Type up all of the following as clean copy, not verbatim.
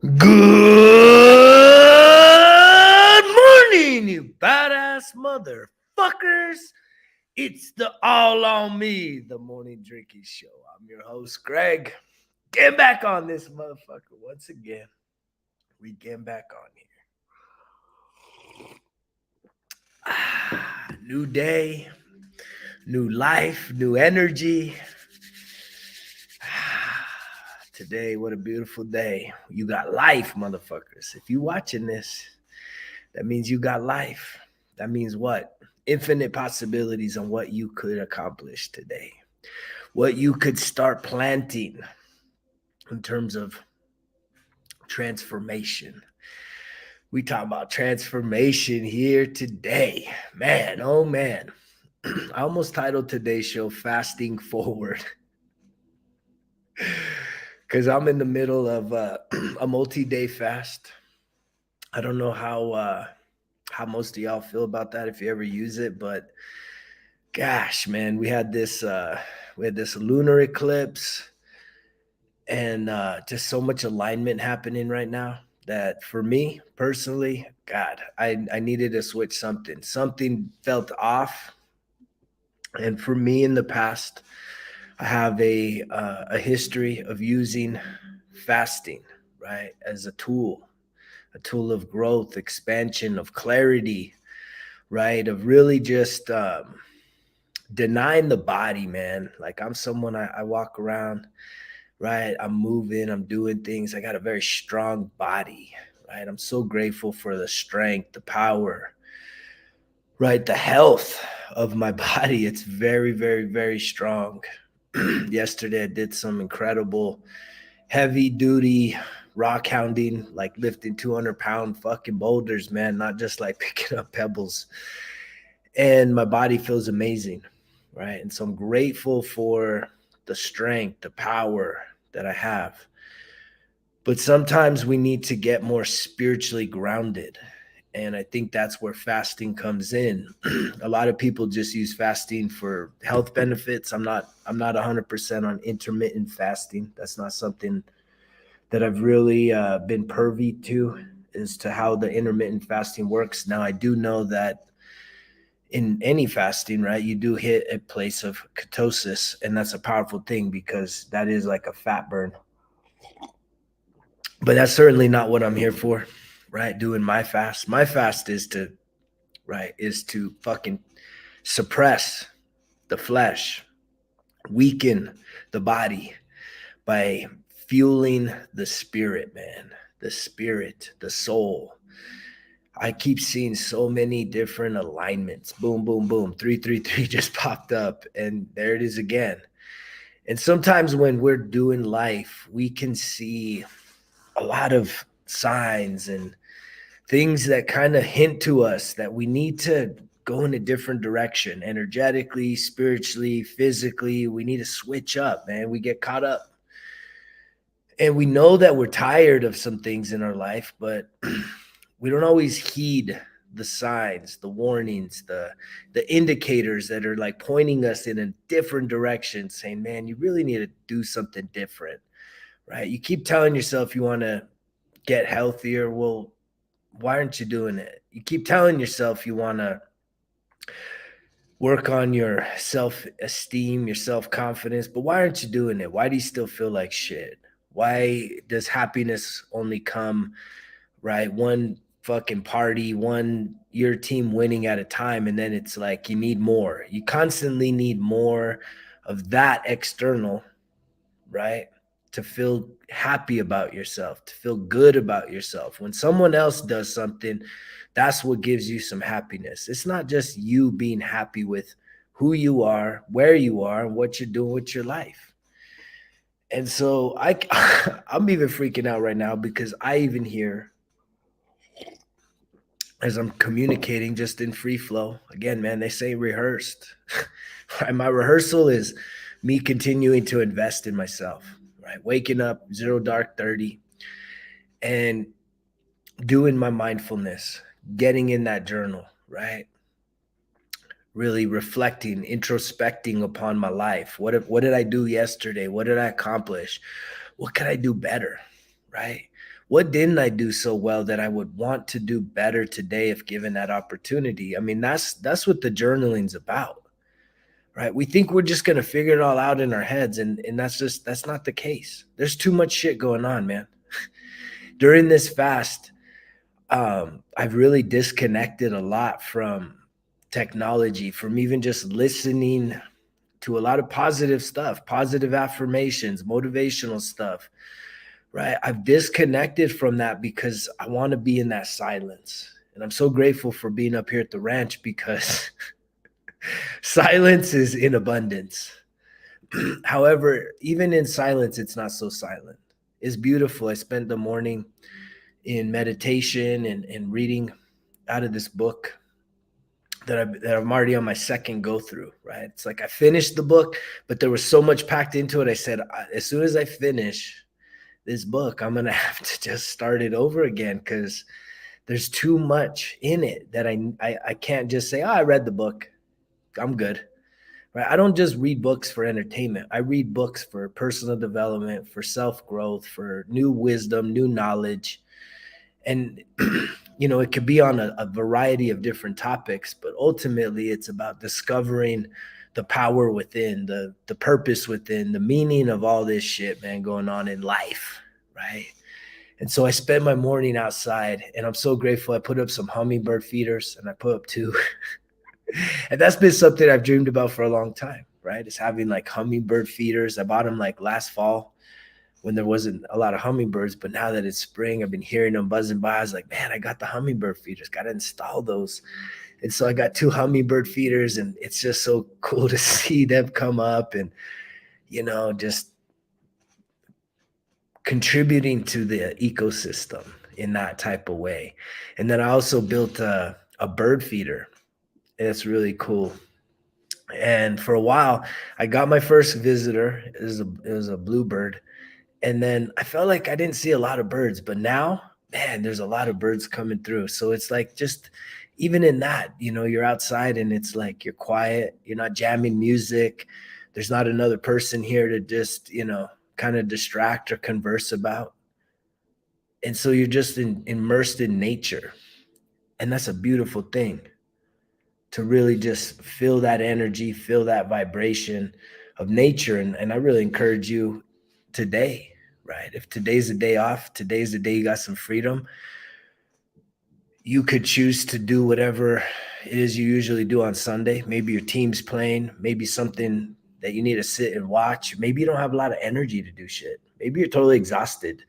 Good morning, you badass motherfuckers. It's the All on Me, the Morning Drinking Show. I'm your host, Greg. Getting back on this motherfucker once again. We getting back on here. New day, new life, new energy. Today, what a beautiful day. You got life, motherfuckers. If you watching this, that means you got life. That means what? Infinite possibilities on what you could accomplish today. What you could start planting in terms of transformation. We talk about transformation here today. Man, oh man. I almost titled today's show Fasting Forward. Because I'm in the middle of a multi-day fast. I don't know how most of y'all feel about that if you ever use it, but gosh, man, we had this lunar eclipse and just so much alignment happening right now that for me personally, God, I needed to switch something. Something felt off. And for me in the past, I have a history of using fasting, right, as a tool of growth, expansion, of clarity, right, of really just denying the body, man. Like I'm someone, I walk around, right? I'm moving, I'm doing things. I got a very strong body, right? I'm so grateful for the strength, the power, right? The health of my body. It's very, very, very strong. Yesterday, I did some incredible heavy duty rock hounding, like lifting 200-pound fucking boulders, man, not just like picking up pebbles. And my body feels amazing, right? And so I'm grateful for the strength, the power that I have. But sometimes we need to get more spiritually grounded. And I think that's where fasting comes in. A lot of people just use fasting for health benefits. I'm not 100% on intermittent fasting. That's not something that I've really been privy to as to how the intermittent fasting works. Now, I do know that in any fasting, right, you do hit a place of ketosis, and that's a powerful thing because that is like a fat burn. But that's certainly not what I'm here for, right? Doing my fast. My fast is to, right, is to fucking suppress the flesh, weaken the body by fueling the spirit, man. The spirit, the soul. I keep seeing so many different alignments. Boom, boom, boom. 333 just popped up, and there it is again. And sometimes when we're doing life, we can see a lot of signs and things that kind of hint to us that we need to go in a different direction energetically, spiritually, physically. We need to switch up, man. We get caught up. And we know that we're tired of some things in our life, but we don't always heed the signs, the warnings, the indicators that are like pointing us in a different direction, saying, man, you really need to do something different, right? You keep telling yourself you want to get healthier. Well, why aren't you doing it? You keep telling yourself you want to work on your self-esteem, your self-confidence, but why aren't you doing it? Why do you still feel like shit? Why does happiness only come, right, one fucking party, one your team winning at a time, and then it's like you need more. You constantly need more of that external, right? To feel happy about yourself, to feel good about yourself. When someone else does something, that's what gives you some happiness. It's not just you being happy with who you are, where you are, and what you're doing with your life. And so I'm even freaking out right now because I even hear as I'm communicating just in free flow. Again, man, they say rehearsed. Right? My rehearsal is me continuing to invest in myself, right? Waking up 0 dark 30 and doing my mindfulness, getting in that journal, right? Really reflecting, introspecting upon my life. What did I do yesterday? What did I accomplish? What could I do better? Right? What didn't I do so well that I would want to do better today if given that opportunity? I mean, that's what the journaling's about. Right? We think we're just gonna figure it all out in our heads, and that's not the case. There's too much shit going on, man. During this fast, I've really disconnected a lot from technology, from even just listening to a lot of positive stuff, positive affirmations, motivational stuff, right? I've disconnected from that because I want to be in that silence. And I'm so grateful for being up here at the ranch because silence is in abundance. However, even in silence, it's not so silent. It's beautiful. I spent the morning in meditation and reading out of this book that I'm already on my second go through, right? It's like I finished the book, but there was so much packed into it. I said, as soon as I finish this book, I'm going to have to just start it over again because there's too much in it that I can't just say, oh, I read the book. I'm good. Right? I don't just read books for entertainment. I read books for personal development, for self-growth, for new wisdom, new knowledge. And it could be on a variety of different topics, but ultimately it's about discovering the power within, the purpose within, the meaning of all this shit, man, going on in life, right? And so I spent my morning outside, and I'm so grateful. I put up some hummingbird feeders, and I put up two. And that's been something I've dreamed about for a long time, right? It's having like hummingbird feeders. I bought them like last fall when there wasn't a lot of hummingbirds, but now that it's spring, I've been hearing them buzzing by. I was like, man, I got the hummingbird feeders, got to install those. And so I got two hummingbird feeders, and it's just so cool to see them come up and, just contributing to the ecosystem in that type of way. And then I also built a bird feeder. It's really cool. And for a while, I got my first visitor. It was a bluebird. And then I felt like I didn't see a lot of birds, but now, man, there's a lot of birds coming through. So it's like just even in that, you're outside and it's like you're quiet, you're not jamming music. There's not another person here to just, kind of distract or converse about. And so you're just immersed in nature. And that's a beautiful thing to really just feel that energy, feel that vibration of nature. And I really encourage you today, right? If today's a day off, today's the day you got some freedom, you could choose to do whatever it is you usually do on Sunday. Maybe your team's playing, maybe something that you need to sit and watch. Maybe you don't have a lot of energy to do shit. Maybe you're totally exhausted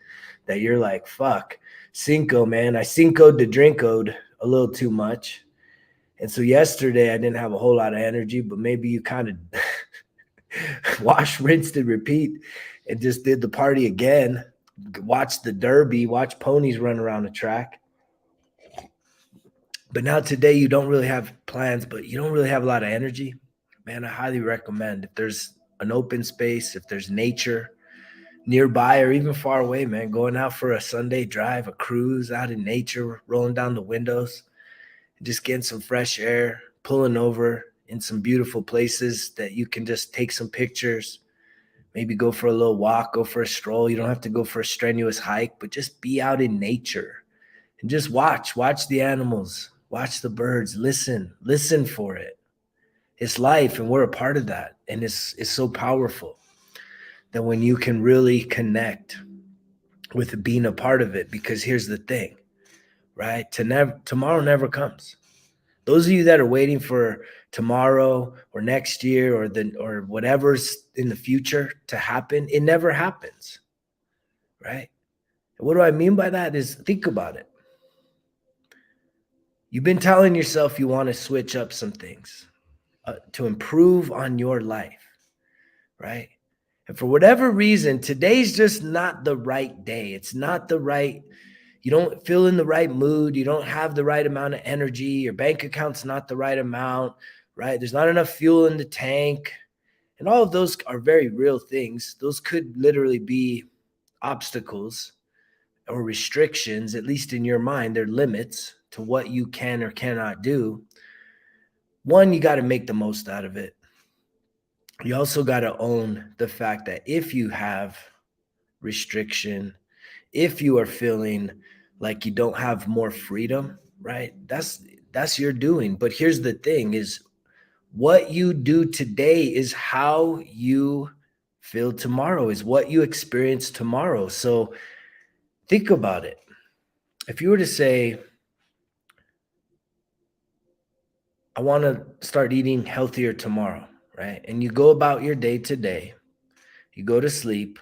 that you're like, fuck, Cinco, man. I Cinco'd to Drinko'd a little too much. And so yesterday I didn't have a whole lot of energy, but maybe you kind of wash, rinsed, and repeat and just did the party again. Watch the Derby, watch ponies run around the track. But now today you don't really have plans, but you don't really have a lot of energy. Man, I highly recommend if there's an open space, if there's nature nearby or even far away, man, going out for a Sunday drive, a cruise out in nature, rolling down the windows, just getting some fresh air, pulling over in some beautiful places that you can just take some pictures, maybe go for a little walk, go for a stroll. You don't have to go for a strenuous hike, but just be out in nature and just watch the animals, watch the birds, listen for it. It's life, and we're a part of that. And it's so powerful that when you can really connect with being a part of it, because here's the thing, right? Tomorrow never comes. Those of you that are waiting for tomorrow or next year or whatever's in the future to happen, it never happens, right? And what do I mean by that is think about it. You've been telling yourself you want to switch up some things to improve on your life, right? And for whatever reason, today's just not the right day. It's not the right, You don't feel in the right mood. You don't have the right amount of energy. Your bank account's not the right amount, right? There's not enough fuel in the tank. And all of those are very real things. Those could literally be obstacles or restrictions, at least in your mind. They're limits to what you can or cannot do. One, you got to make the most out of it. You also got to own the fact that if you have restriction, if you are feeling like you don't have more freedom, right? That's your doing. But here's the thing is what you do today is how you feel tomorrow, is what you experience tomorrow. So think about it. If you were to say, I want to start eating healthier tomorrow, right? And you go about your day today, you go to sleep.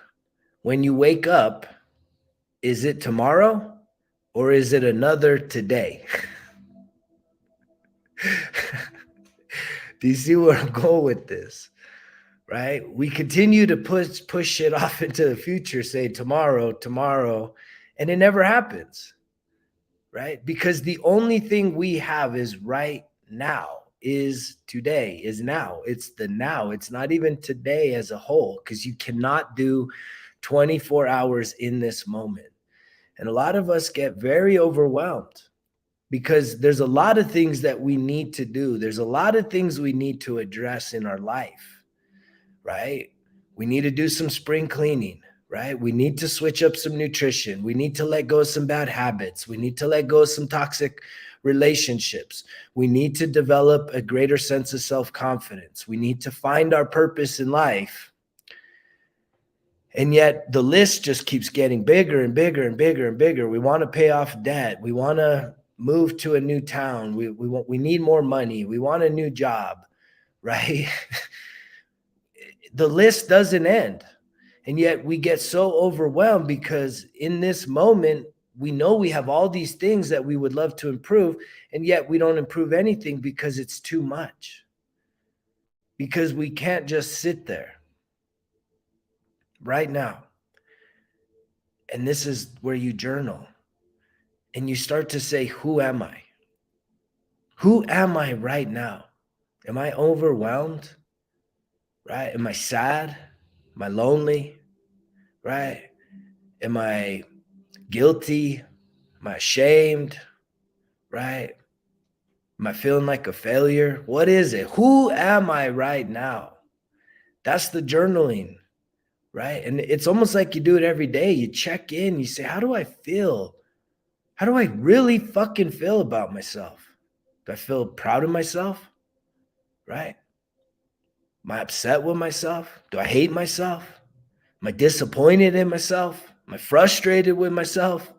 When you wake up, is it tomorrow or is it another today? Do you see where I'm going with this? Right? We continue to push shit off into the future, say tomorrow, and it never happens. Right? Because the only thing we have is right now, is today, is now. It's the now. It's not even today as a whole, because you cannot do 24 hours in this moment. And a lot of us get very overwhelmed because there's a lot of things that we need to do. There's a lot of things we need to address in our life, right? We need to do some spring cleaning, right? We need to switch up some nutrition. We need to let go of some bad habits. We need to let go of some toxic relationships. We need to develop a greater sense of self-confidence. We need to find our purpose in life. And yet the list just keeps getting bigger and bigger and bigger and bigger. We want to pay off debt. We want to move to a new town. We need more money. We want a new job, right? The list doesn't end. And yet we get so overwhelmed because in this moment, we know we have all these things that we would love to improve, and yet we don't improve anything because it's too much. Because we can't just sit there right now. And this is where you journal and you start to say, who am I? Who am I right now? Am I overwhelmed? Right? Am I sad? Am I lonely? Right? Am I guilty? Am I ashamed? Right? Am I feeling like a failure? What is it? Who am I right now? That's the journaling, right? And it's almost like you do it every day. You check in, you say, how do I feel? How do I really fucking feel about myself? Do I feel proud of myself? Right? Am I upset with myself? Do I hate myself? Am I disappointed in myself? Am I frustrated with myself?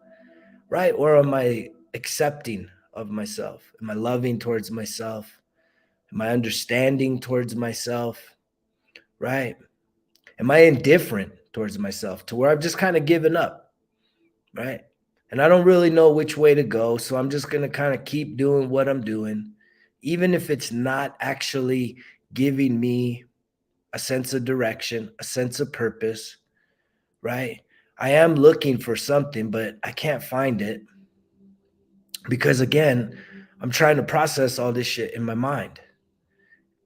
Right? Or am I accepting of myself? Am I loving towards myself? Am I understanding towards myself? Right? Am I indifferent towards myself to where I've just kind of given up? Right? And I don't really know which way to go. So I'm just going to kind of keep doing what I'm doing, even if it's not actually giving me a sense of direction, a sense of purpose, right? I am looking for something, but I can't find it because, again, I'm trying to process all this shit in my mind.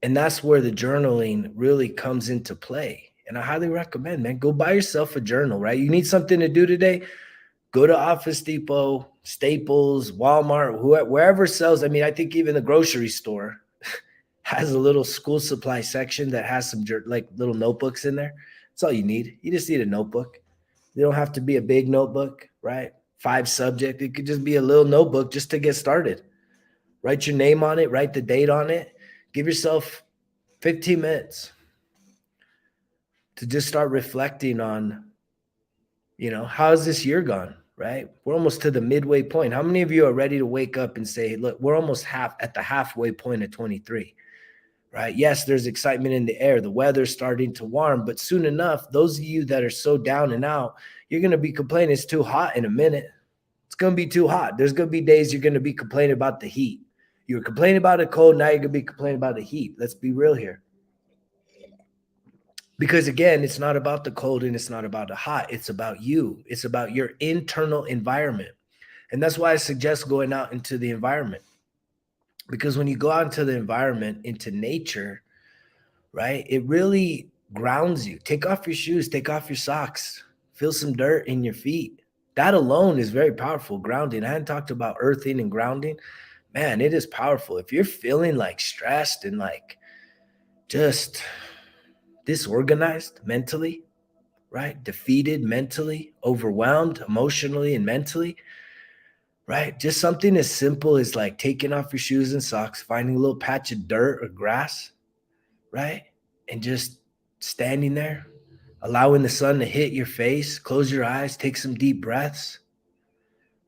And that's where the journaling really comes into play. And I highly recommend, man, go buy yourself a journal, right? You need something to do today, go to Office Depot, Staples, Walmart, wherever sells. I mean, I think even the grocery store has a little school supply section that has some like little notebooks in there. That's all you need. You just need a notebook. You don't have to be a big notebook, right? 5 subject. It could just be a little notebook just to get started. Write your name on it, write the date on it. Give yourself 15 minutes to just start reflecting on, how's this year gone, right? We're almost to the midway point. How many of you are ready to wake up and say, look, we're almost at the halfway point of 23, right? Yes, there's excitement in the air. The weather's starting to warm, but soon enough, those of you that are so down and out, you're going to be complaining it's too hot in a minute. It's going to be too hot. There's going to be days you're going to be complaining about the heat. You were complaining about the cold. Now you're going to be complaining about the heat. Let's be real here. Because again, it's not about the cold and it's not about the hot. It's about you. It's about your internal environment. And that's why I suggest going out into the environment. Because when you go out into the environment, into nature, right, it really grounds you. Take off your shoes, take off your socks, feel some dirt in your feet. That alone is very powerful. Grounding. I hadn't talked about earthing and grounding. Man, it is powerful. If you're feeling like stressed and like just disorganized mentally, right? Defeated mentally, overwhelmed emotionally and mentally, right? Just something as simple as like taking off your shoes and socks, finding a little patch of dirt or grass, right? And just standing there, allowing the sun to hit your face, close your eyes, take some deep breaths,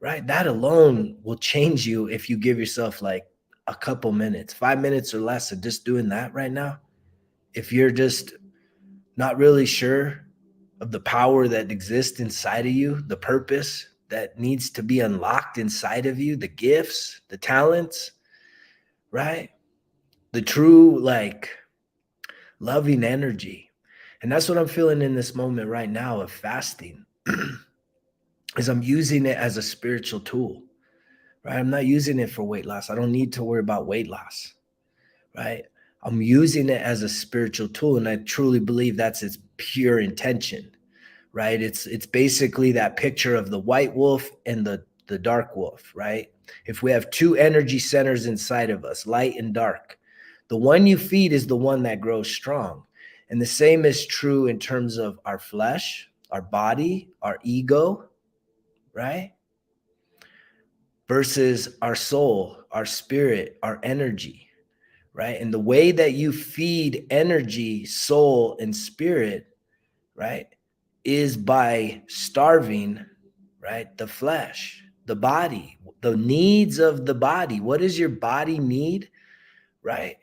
right? That alone will change you if you give yourself like a couple minutes, 5 minutes or less of just doing that right now. If you're just not really sure of the power that exists inside of you, the purpose that needs to be unlocked inside of you, the gifts, the talents, right? The true, like, loving energy. And that's what I'm feeling in this moment right now of fasting is I'm using it as a spiritual tool, right? I'm not using it for weight loss. I don't need to worry about weight loss, right? I'm using it as a spiritual tool. And I truly believe that's its pure intention, right? It's basically that picture of the white wolf and the dark wolf, right? If we have two energy centers inside of us, light and dark, the one you feed is the one that grows strong. And the same is true in terms of our flesh, our body, our ego, right? Versus our soul, our spirit, our energy, right? And the way that you feed energy, soul, and spirit, right, is by starving, right, the flesh, the body, the needs of the body. What does your body need, right?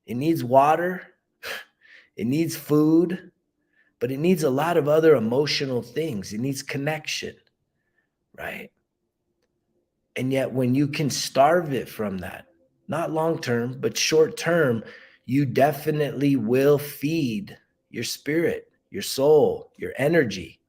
It needs water, it needs food, but it needs a lot of other emotional things. It needs connection, right? And yet when you can starve it from that, not long term, but short term, you definitely will feed your spirit, your soul, your energy.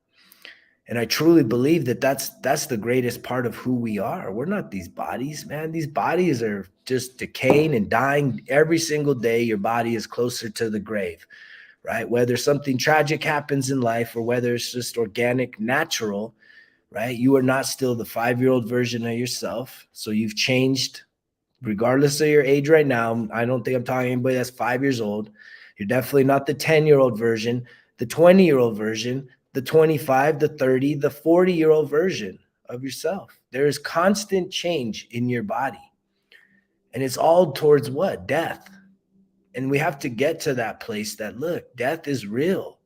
And I truly believe that that's the greatest part of who we are. We're not these bodies, man. These bodies are just decaying and dying every single day. Your body is closer to the grave, right? Whether something tragic happens in life or whether it's just organic, natural, right? You are not still the 5-year-old version of yourself. So you've changed regardless of your age right now. I don't think I'm talking to anybody that's 5 years old. You're definitely not the 10-year-old version, the 20-year-old version, the 25, the 30, the 40-year-old version of yourself. There is constant change in your body. And it's all towards what? Death. And we have to get to that place that, look, death is real.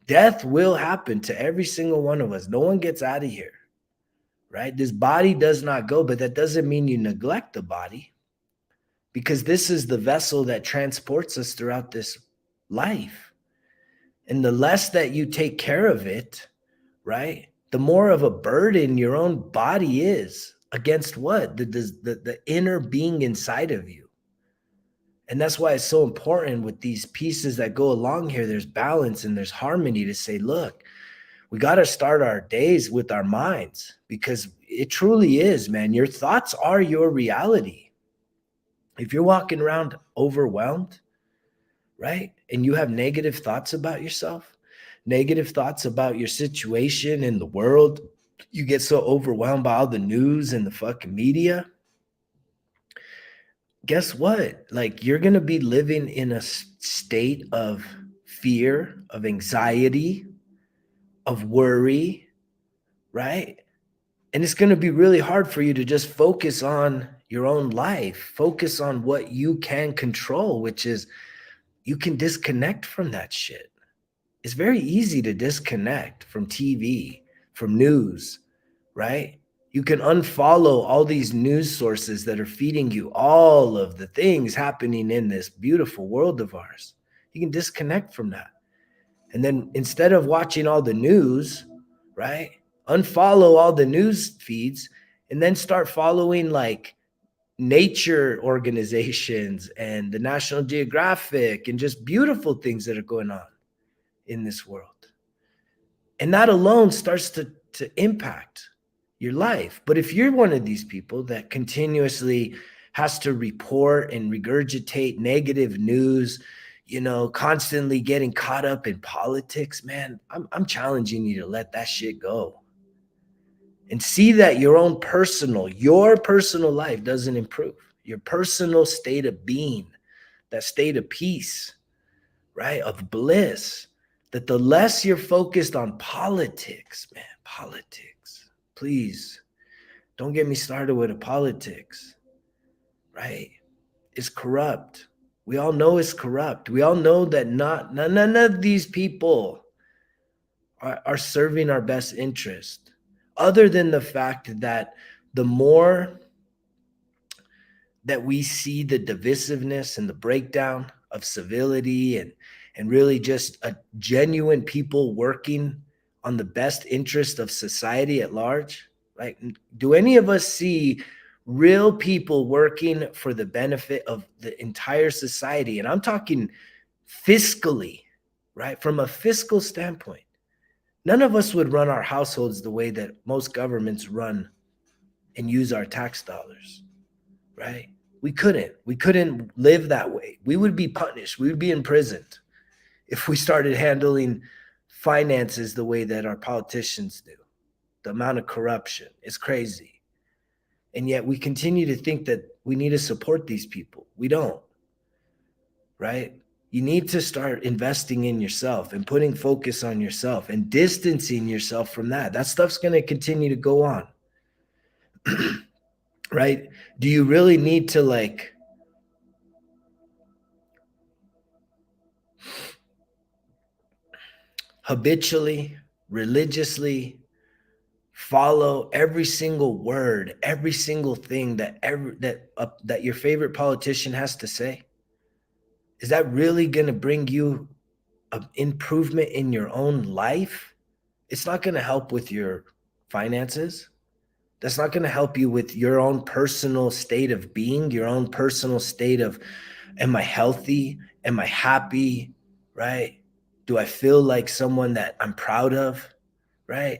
Death will happen to every single one of us. No one gets out of here, right? This body does not go, but that doesn't mean you neglect the body, because this is the vessel that transports us throughout this life. And the less that you take care of it, right, the more of a burden your own body is against what? The inner being inside of you. And that's why it's so important with these pieces that go along here. There's balance and there's harmony to say, look, we got to start our days with our minds, because it truly is, man. Your thoughts are your reality. If you're walking around overwhelmed, right, and you have negative thoughts about yourself, negative thoughts about your situation in the world, you get so overwhelmed by all the news and the fucking media, guess what? Like, you're going to be living in a state of fear, of anxiety, of worry, right? And it's going to be really hard for you to just focus on your own life, focus on what you can control, which is you can disconnect from that shit. It's very easy to disconnect from TV, from news, right? You can unfollow all these news sources that are feeding you all of the things happening in this beautiful world of ours. You can disconnect from that. And then instead of watching all the news, right, unfollow all the news feeds and then start following like nature organizations and the National Geographic and just beautiful things that are going on in this world. And that alone starts to impact your life. But if you're one of these people that continuously has to report and regurgitate negative news, constantly getting caught up in politics, man, I'm challenging you to let that shit go and see that your personal life doesn't improve. Your personal state of being, that state of peace, right? Of bliss, that the less you're focused on politics, man, politics, please don't get me started with the politics, right? It's corrupt. We all know it's corrupt. We all know that none of these people are serving our best interest, other than the fact that the more that we see the divisiveness and the breakdown of civility and really just a genuine people working on the best interest of society at large. Like, do any of us see real people working for the benefit of the entire society? And I'm talking fiscally, right? From a fiscal standpoint. None of us would run our households the way that most governments run and use our tax dollars, right? We couldn't live that way. We would be punished. We would be imprisoned if we started handling finances the way that our politicians do. The amount of corruption is crazy. And yet we continue to think that we need to support these people. We don't, right? You need to start investing in yourself and putting focus on yourself and distancing yourself from that. That stuff's going to continue to go on. Right? Do you really need to habitually, religiously follow every single word, every single thing that your favorite politician has to say? Is that really going to bring you an improvement in your own life? It's not going to help with your finances. That's not going to help you with your own personal state of being, your own personal state of, am I healthy? Am I happy? Right? Do I feel like someone that I'm proud of? Right?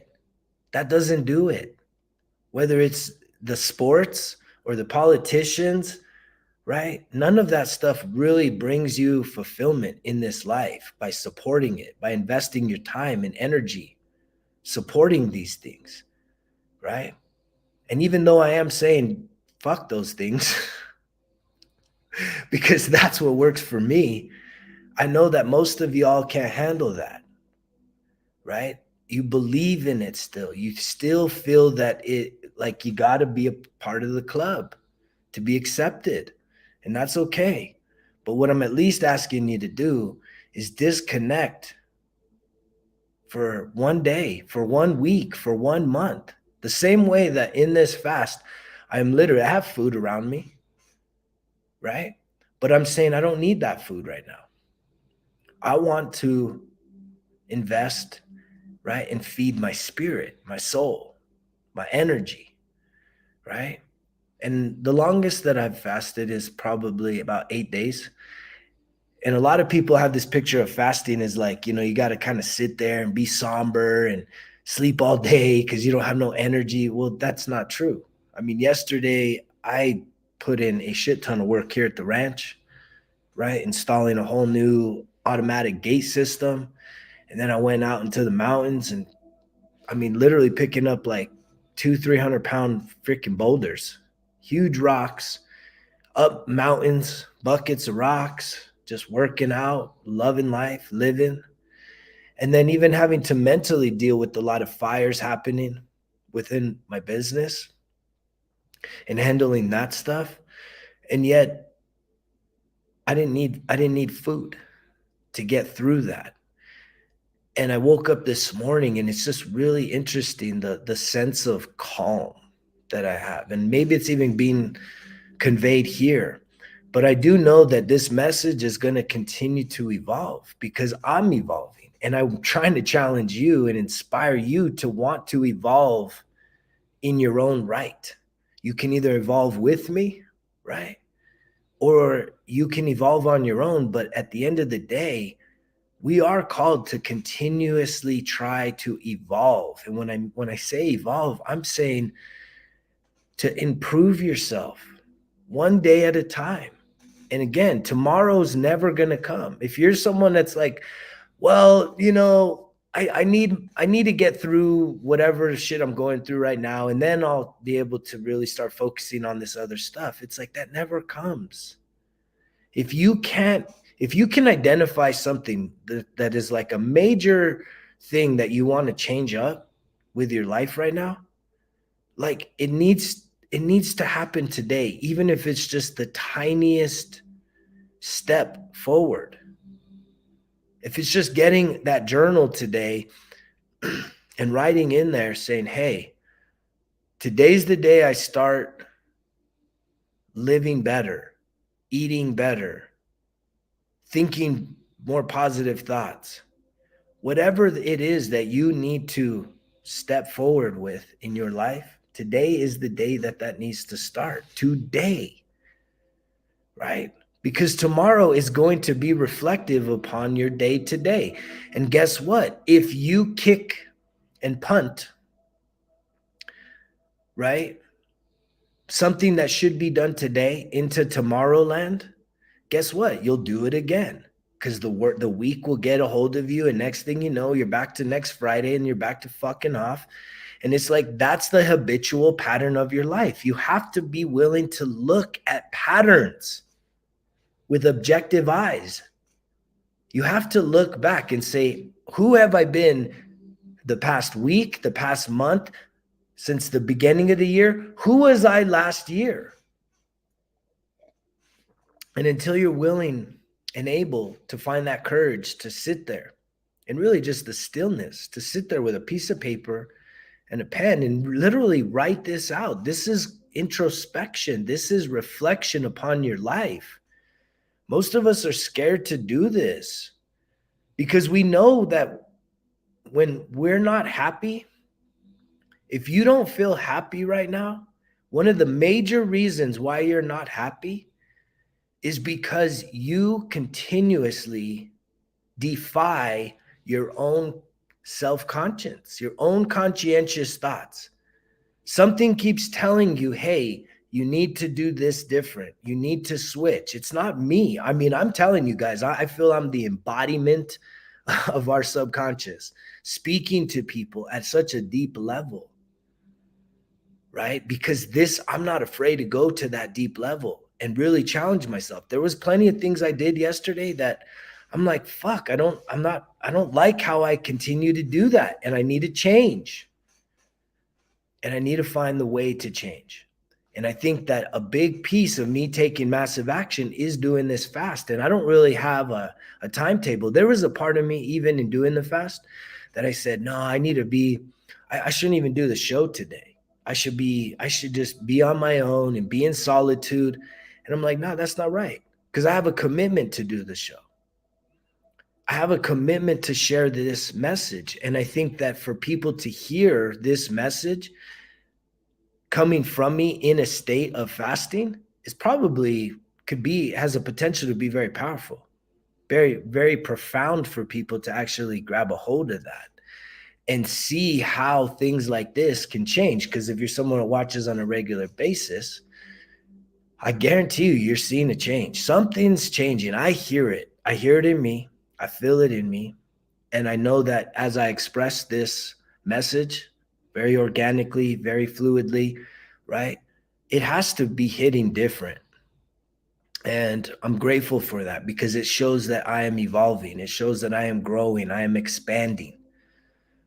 That doesn't do it. Whether it's the sports or the politicians, right? None of that stuff really brings you fulfillment in this life by supporting it, by investing your time and energy, supporting these things, right? And even though I am saying fuck those things, because that's what works for me, I know that most of y'all can't handle that, right? You believe in it still. You still feel that like you got to be a part of the club to be accepted. And that's okay. But what I'm at least asking you to do is disconnect for one day, for 1 week, for 1 month. The same way that in this fast, I have food around me, right? But I'm saying I don't need that food right now. I want to invest, right? And feed my spirit, my soul, my energy, right? And the longest that I've fasted is probably about 8 days. And a lot of people have this picture of fasting as like, you got to kind of sit there and be somber and sleep all day because you don't have no energy. Well, that's not true. I mean, yesterday I put in a shit ton of work here at the ranch, right? Installing a whole new automatic gate system. And then I went out into the mountains and I mean, literally picking up like 200-300 pound freaking boulders, huge rocks, up mountains, buckets of rocks, just working out, loving life, living. And then even having to mentally deal with a lot of fires happening within my business and handling that stuff. And yet I didn't need food to get through that. And I woke up this morning and it's just really interesting, the sense of calm that I have. And maybe it's even being conveyed here. But I do know that this message is going to continue to evolve because I'm evolving. And I'm trying to challenge you and inspire you to want to evolve in your own right. You can either evolve with me, right? Or you can evolve on your own. But at the end of the day, we are called to continuously try to evolve. And when I say evolve, I'm saying to improve yourself one day at a time. And again, tomorrow's never going to come. If you're someone that's like, well, I need to get through whatever shit I'm going through right now, and then I'll be able to really start focusing on this other stuff. It's like that never comes. If you can identify something that is like a major thing that you want to change up with your life right now, like it needs to happen today, even if it's just the tiniest step forward. If it's just getting that journal today and writing in there saying, hey, today's the day I start living better, eating better, thinking more positive thoughts. Whatever it is that you need to step forward with in your life, today is the day that needs to start. Today, right? Because tomorrow is going to be reflective upon your day today. And guess what? If you kick and punt, right, something that should be done today into Tomorrowland, guess what? You'll do it again, because the week will get a hold of you, and next thing you know, you're back to next Friday and you're back to fucking off. And it's like, that's the habitual pattern of your life. You have to be willing to look at patterns with objective eyes. You have to look back and say, who have I been the past week, the past month, since the beginning of the year? Who was I last year? And until you're willing and able to find that courage to sit there, and really just the stillness, to sit there with a piece of paper and a pen and literally write this out. This is introspection. This is reflection upon your life. Most of us are scared to do this because we know that when we're not happy, if you don't feel happy right now, one of the major reasons why you're not happy is because you continuously defy your own self-conscience, your own conscientious thoughts. Something keeps telling you, hey, you need to do this different. You need to switch. It's not me. I mean, I'm telling you guys, I feel I'm the embodiment of our subconscious, speaking to people at such a deep level, right? Because I'm not afraid to go to that deep level and really challenge myself. There was plenty of things I did yesterday that I'm like, fuck, I don't like how I continue to do that. And I need to change. And I need to find the way to change. And I think that a big piece of me taking massive action is doing this fast. And I don't really have a timetable. There was a part of me, even in doing the fast, that I said, no, I shouldn't even do the show today. I should just be on my own and be in solitude. And I'm like, no, that's not right. Because I have a commitment to do the show. I have a commitment to share this message. And I think that for people to hear this message coming from me in a state of fasting is has a potential to be very powerful, very, very profound for people to actually grab a hold of that and see how things like this can change. Because if you're someone that watches on a regular basis, I guarantee you're seeing a change. Something's changing. I hear it. I hear it in me. I feel it in me. And I know that as I express this message very organically, very fluidly, right, it has to be hitting different. And I'm grateful for that because it shows that I am evolving. It shows that I am growing. I am expanding,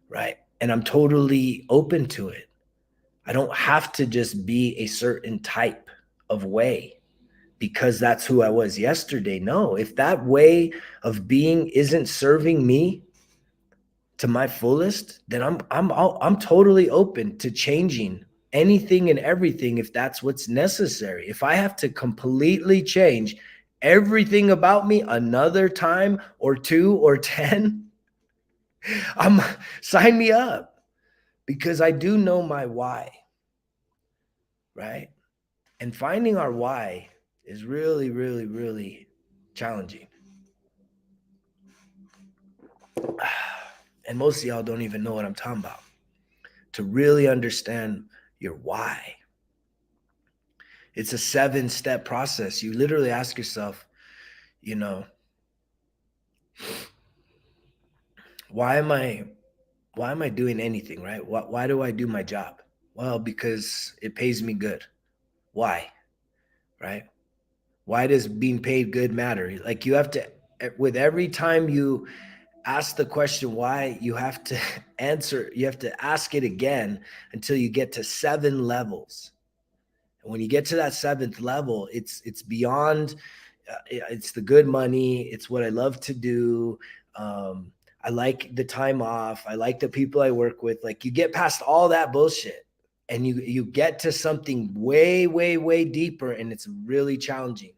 right? And I'm totally open to it. I don't have to just be a certain type of way because that's who I was yesterday. No, if that way of being isn't serving me to my fullest, then I'm totally open to changing anything and everything if that's what's necessary. If I have to completely change everything about me another time or 2 or 10, sign me up, because I do know my why, right? And finding our why is really, really, really challenging. And most of y'all don't even know what I'm talking about. To really understand your why. It's a 7-step process. You literally ask yourself, you know, why am I doing anything, right? Why do I do my job? Well, because it pays me good. Why? Right? Why does being paid good matter? Like, you have to, with every time you ask the question why, you have to you have to ask it again until you get to 7 levels. And when you get to that 7th level, it's beyond, it's the good money. It's what I love to do. I like the time off. I like the people I work with. Like, you get past all that bullshit and you get to something way, way, way deeper, and it's really challenging.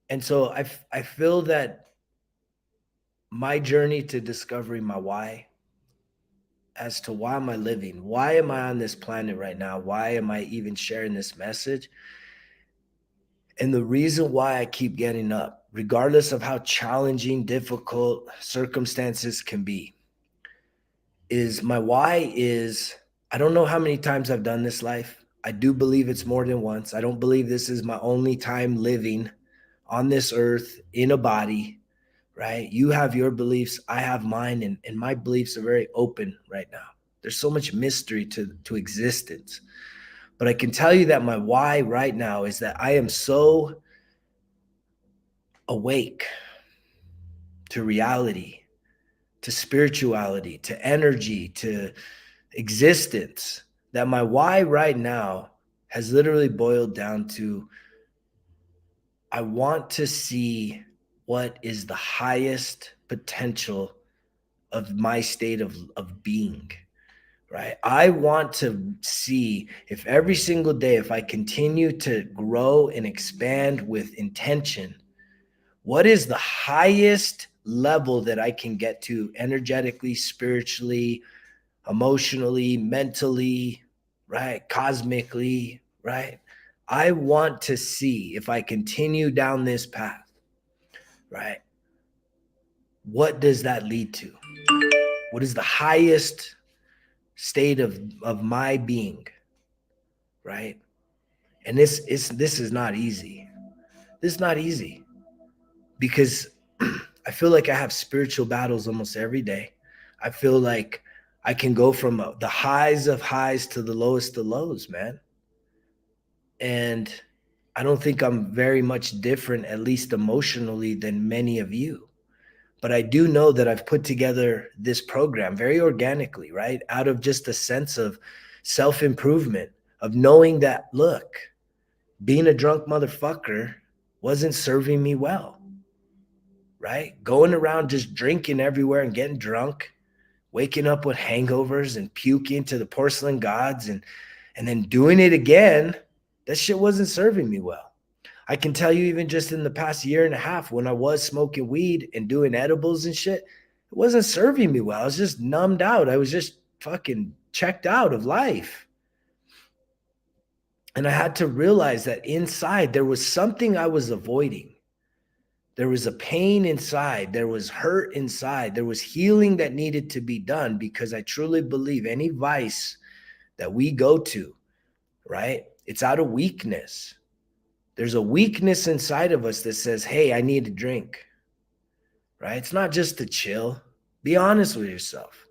And so I feel that my journey to discovering my why, as to why am I living? Why am I on this planet right now? Why am I even sharing this message? And the reason why I keep getting up, regardless of how challenging, difficult circumstances can be, is my why is, I don't know how many times I've done this life. I do believe it's more than once. I don't believe this is my only time living on this earth in a body, right? You have your beliefs, I have mine, and my beliefs are very open right now. There's so much mystery to existence. But I can tell you that my why right now is that I am so awake to reality, to spirituality, to energy, to existence, that my why right now has literally boiled down to, I want to see what is the highest potential of my state of being, right? I want to see if every single day, if I continue to grow and expand with intention, what is the highest level that I can get to energetically, spiritually, emotionally, mentally, right? Cosmically, right? I want to see if I continue down this path, right? What does that lead to? What is the highest state of my being, right? And this is not easy. This is not easy because I feel like I have spiritual battles almost every day. I feel like I can go from the highs of highs to the lowest of lows, man. And I don't think I'm very much different, at least emotionally, than many of you. But I do know that I've put together this program very organically, right? Out of just a sense of self-improvement, of knowing that, look, being a drunk motherfucker wasn't serving me well, right? Going around just drinking everywhere and getting drunk, waking up with hangovers and puking to the porcelain gods and then doing it again, that shit wasn't serving me well. I can tell you, even just in the past year and a half, when I was smoking weed and doing edibles and shit, it wasn't serving me well. I was just numbed out. I was just fucking checked out of life. And I had to realize that inside there was something I was avoiding. There was a pain inside. There was hurt inside. There was healing that needed to be done, because I truly believe any vice that we go to, right? It's out of weakness. There's a weakness inside of us that says, hey, I need a drink, right? It's not just to chill. Be honest with yourself.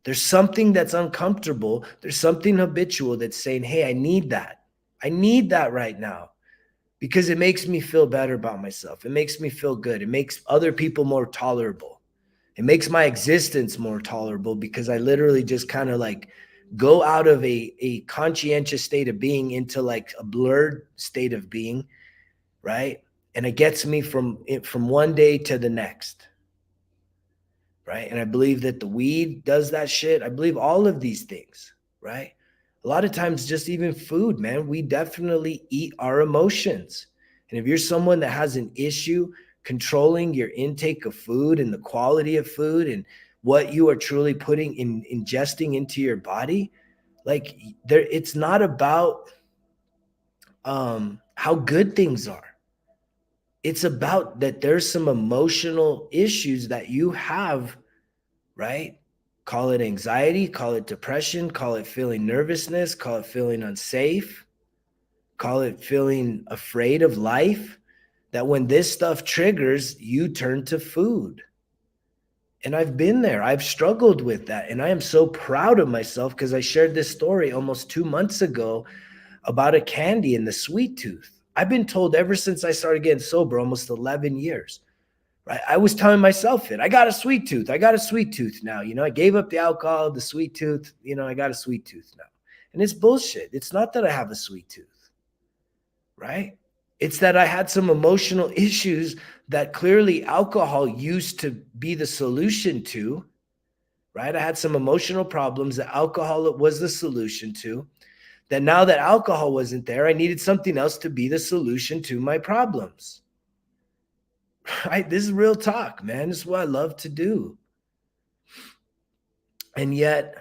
There's something that's uncomfortable. There's something habitual that's saying, hey, I need that. I need that right now, because it makes me feel better about myself. It makes me feel good. It makes other people more tolerable. It makes my existence more tolerable, because I literally just kind of like go out of a conscientious state of being into like a blurred state of being, right? And it gets me from one day to the next, right? And I believe that the weed does that shit. I believe all of these things, right? A lot of times, just even food, man, we definitely eat our emotions. And if you're someone that has an issue controlling your intake of food and the quality of food and what you are truly ingesting into your body, like, there, it's not about how good things are. It's about that there's some emotional issues that you have, right? Call it anxiety, call it depression, call it feeling nervousness, call it feeling unsafe, call it feeling afraid of life, that when this stuff triggers, you turn to food. And I've been there. I've struggled with that. And I am so proud of myself because I shared this story almost 2 months ago about a candy in the sweet tooth. I've been told ever since I started getting sober, almost 11 years, right? I was telling myself it. I got a sweet tooth. I got a sweet tooth now. I gave up the alcohol, the sweet tooth. I got a sweet tooth now. And it's bullshit. It's not that I have a sweet tooth, right? It's that I had some emotional issues that clearly alcohol used to be the solution to, right? I had some emotional problems that alcohol was the solution to. That now that alcohol wasn't there, I needed something else to be the solution to my problems. Right? This is real talk, man. This is what I love to do. And yet,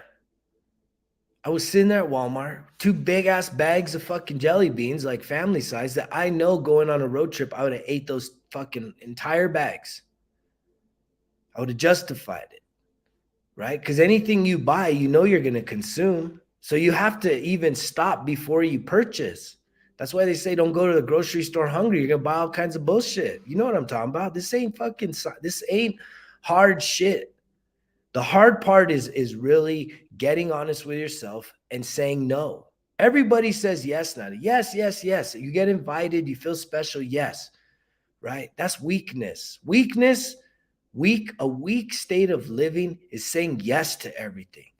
I was sitting there at Walmart, 2 big ass bags of fucking jelly beans, like family size, that I know going on a road trip, I would have ate those fucking entire bags. I would have justified it, right? Because anything you buy, you're going to consume. So you have to even stop before you purchase. That's why they say don't go to the grocery store hungry. You're going to buy all kinds of bullshit. You know what I'm talking about? This ain't hard shit. The hard part is really getting honest with yourself and saying no. Everybody says yes now. Yes, yes, yes. You get invited, you feel special, yes. Right? That's weakness. A weak state of living is saying yes to everything.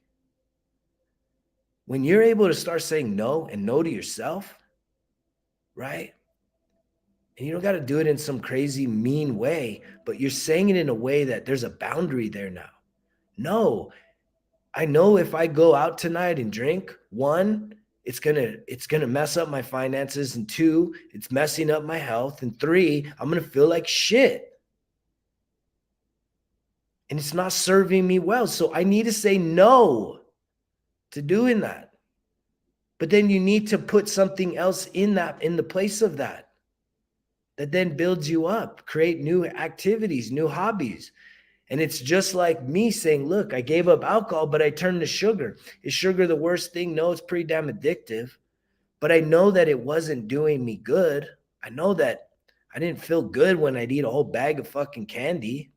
When you're able to start saying no and no to yourself, right? And you don't got to do it in some crazy mean way, but you're saying it in a way that there's a boundary there now. No, I know if I go out tonight and drink, 1, it's gonna mess up my finances, and 2, it's messing up my health, and 3, I'm gonna feel like shit. And it's not serving me well. So I need to say no to doing that. But then you need to put something else in the place of that then builds you up, create new activities, new hobbies. And it's just like me saying, look, I gave up alcohol, but I turned to sugar. Is sugar the worst thing? No, it's pretty damn addictive. But I know that it wasn't doing me good. I know that I didn't feel good when I'd eat a whole bag of fucking candy,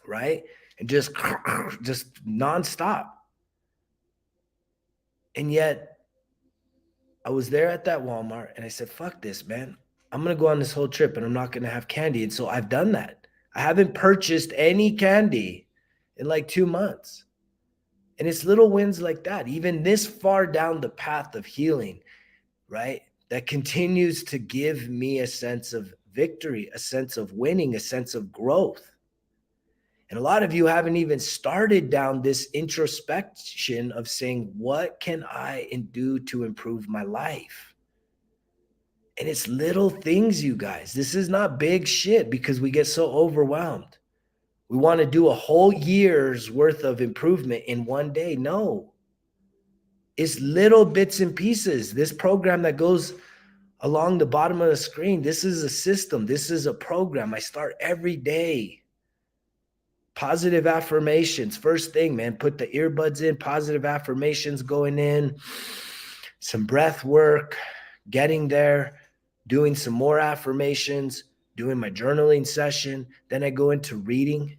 right? And just nonstop. And yet I was there at that Walmart and I said, fuck this, man. I'm going to go on this whole trip and I'm not going to have candy. And so I've done that. I haven't purchased any candy in like 2 months. And it's little wins like that, even this far down the path of healing, right? That continues to give me a sense of victory, a sense of winning, a sense of growth. And a lot of you haven't even started down this introspection of saying, what can I do to improve my life? And it's little things, you guys. This is not big shit because we get so overwhelmed. We want to do a whole year's worth of improvement in one day. No. It's little bits and pieces. This program that goes along the bottom of the screen, this is a system. This is a program. I start every day. Positive affirmations. First thing, man, put the earbuds in, positive affirmations going in, some breath work, getting there, doing some more affirmations, doing my journaling session. Then I go into reading,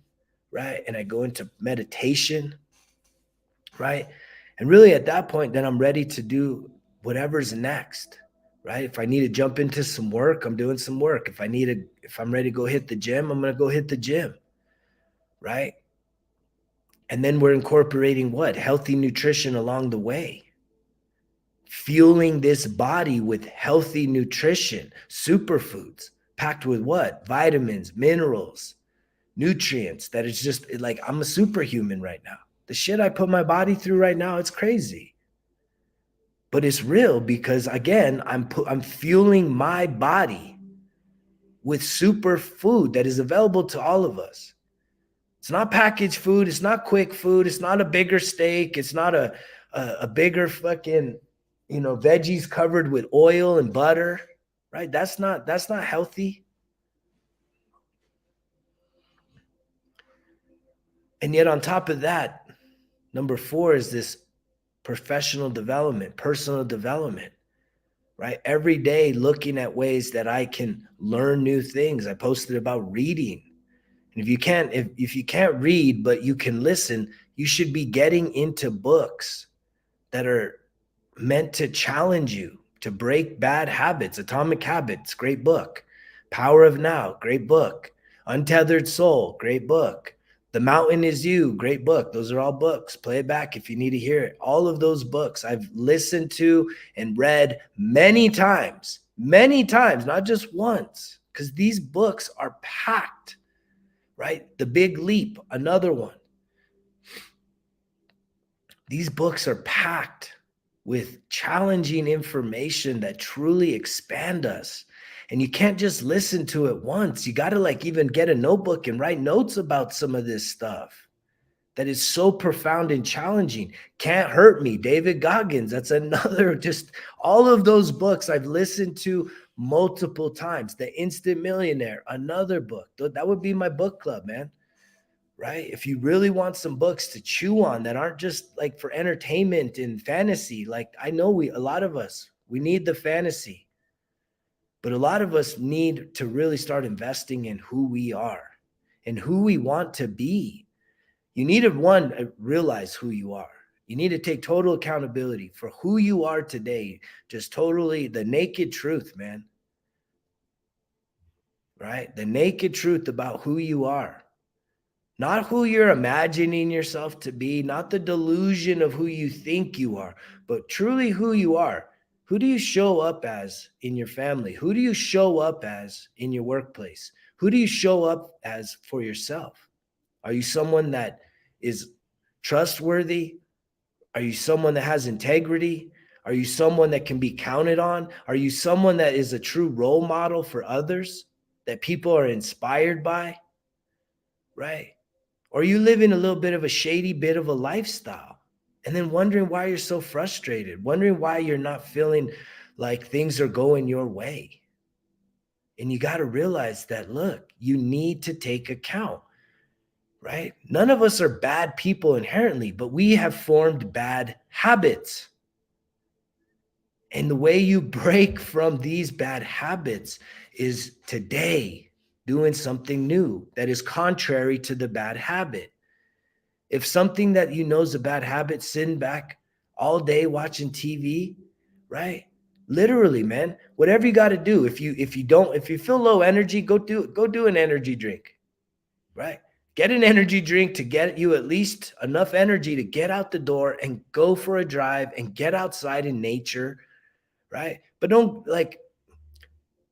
right? And I go into meditation, right? And really at that point, then I'm ready to do whatever's next, right? If I need to jump into some work, I'm doing some work. If I'm ready to go hit the gym, I'm going to go hit the gym, right? And then we're incorporating what? Healthy nutrition along the way. Fueling this body with healthy nutrition, superfoods, packed with what? Vitamins, minerals, nutrients, that it's just like I'm a superhuman right now. The shit I put my body through right now, it's crazy. But it's real because, again, I'm fueling my body with super food that is available to all of us. It's not packaged food. It's not quick food. It's not a bigger steak. It's not a bigger fucking, veggies covered with oil and butter, right? That's not healthy. And yet on top of that, number 4 is this professional development, personal development, right? Every day looking at ways that I can learn new things. I posted about reading. And if you can't read, but you can listen, you should be getting into books that are meant to challenge you to break bad habits. Atomic Habits, great book. Power of Now, great book. Untethered Soul, great book. The Mountain Is You, great book. Those are all books. Play it back if you need to hear it. All of those books I've listened to and read many times, not just once, because these books are packed, right? The Big Leap, another one. These books are packed with challenging information that truly expand us. And you can't just listen to it once. You got to like even get a notebook and write notes about some of this stuff that is so profound and challenging. Can't Hurt Me, David Goggins. That's another, just all of those books I've listened to multiple times. The Instant Millionaire, another book. That would be my book club, man. Right? If you really want some books to chew on that aren't just like for entertainment and fantasy, like I know a lot of us, we need the fantasy, but a lot of us need to really start investing in who we are and who we want to be. You need to realize who you are. You need to take total accountability for who you are today. Just totally the naked truth, man. Right? The naked truth about who you are. Not who you're imagining yourself to be, not the delusion of who you think you are, but truly who you are. Who do you show up as in your family? Who do you show up as in your workplace? Who do you show up as for yourself? Are you someone that is trustworthy? Are you someone that has integrity? Are you someone that can be counted on? Are you someone that is a true role model for others that people are inspired by? Right? Or are you living a little bit of a shady bit of a lifestyle and then wondering why you're so frustrated, wondering why you're not feeling like things are going your way? And you got to realize that, look, you need to take account, right? None of us are bad people inherently, but we have formed bad habits. And the way you break from these bad habits is today doing something new that is contrary to the bad habit. If something that you know is a bad habit, sitting back all day watching TV, right? Literally, man, whatever you got to do. If you feel low energy, go do an energy drink, right? Get an energy drink to get you at least enough energy to get out the door and go for a drive and get outside in nature, right? But don't